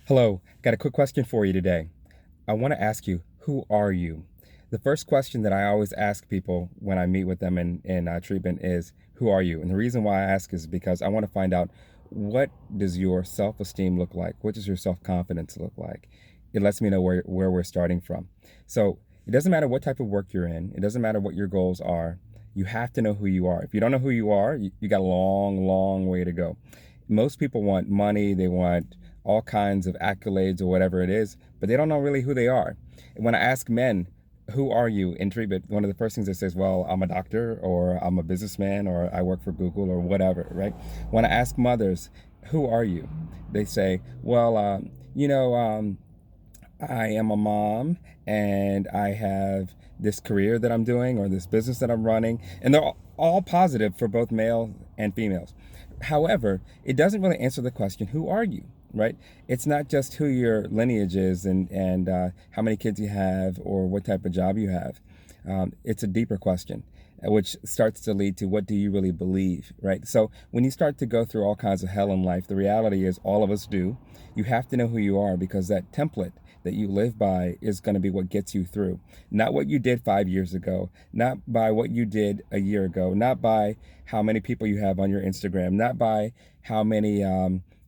Hello, got a quick question for you today. I want to ask you, who are you? The first question that I always ask people when I meet with them in treatment is, who are you? And the reason why I ask is because I want to find out, what does your self-esteem look like? What does your self-confidence look like? It lets me know where we're starting from. So it doesn't matter what type of work you're in. It doesn't matter what your goals are. You have to know who you are. If you don't know who you are, you got a long, long way to go. Most people want money. They want all kinds of accolades or whatever it is, but they don't know really who they are. And when I ask men, who are you in treatment, one of the first things they say is, well, I'm a doctor, or I'm a businessman, or I work for Google, or whatever, right? When I ask mothers, who are you? They say, well, I am a mom and I have this career that I'm doing or this business that I'm running. And they're all positive for both males and females. However, it doesn't really answer the question, who are you? Right? It's not just who your lineage is and how many kids you have or what type of job you have. It's a deeper question, which starts to lead to, what do you really believe, right? So when you start to go through all kinds of hell in life, the reality is all of us do. You have to know who you are, because that template that you live by is going to be what gets you through. Not what you did 5 years ago, not by what you did a year ago, not by how many people you have on your Instagram, not by how many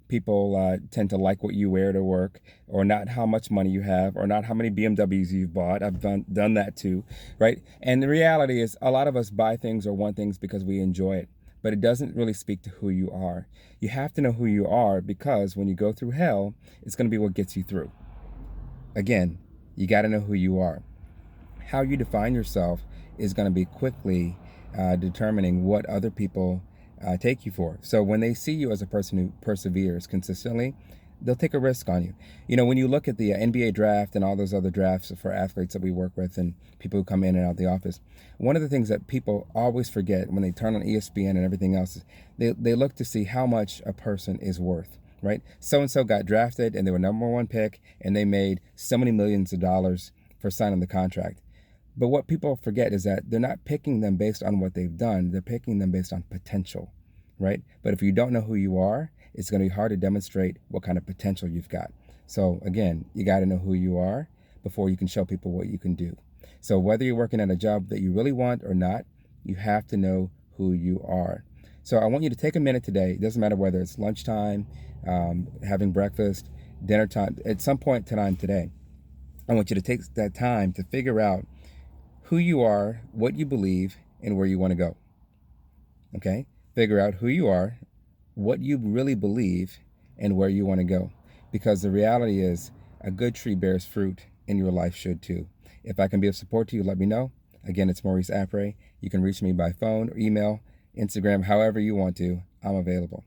people tend to like what you wear to work, or not how much money you have, or not how many BMWs you've bought. I've done that too, right? And the reality is, a lot of us buy things or want things because we enjoy it, but it doesn't really speak to who you are. You have to know who you are, because when you go through hell, it's going to be what gets you through. Again, you got to know who you are. How you define yourself is going to be quickly determining what other people take you for. So when they see you as a person who perseveres consistently, they'll take a risk on you. You know, when you look at the NBA draft and all those other drafts for athletes that we work with and people who come in and out of the office, one of the things that people always forget when they turn on ESPN and everything else is they look to see how much a person is worth. Right? So and so got drafted and they were number one pick and they made so many millions of dollars for signing the contract. But what people forget is that they're not picking them based on what they've done. They're picking them based on potential, right? But if you don't know who you are, it's going to be hard to demonstrate what kind of potential you've got. So again, you got to know who you are before you can show people what you can do. So whether you're working at a job that you really want or not, you have to know who you are. So I want you to take a minute today. It doesn't matter whether it's lunchtime, having breakfast, dinner time, at some point time today, I want you to take that time to figure out who you are, what you believe, and where you want to go. Okay? Figure out who you are, what you really believe, and where you want to go. Because the reality is, a good tree bears fruit, and your life should too. If I can be of support to you, let me know. Again, it's Maurice Apre. You can reach me by phone or email, Instagram, however you want to. I'm available.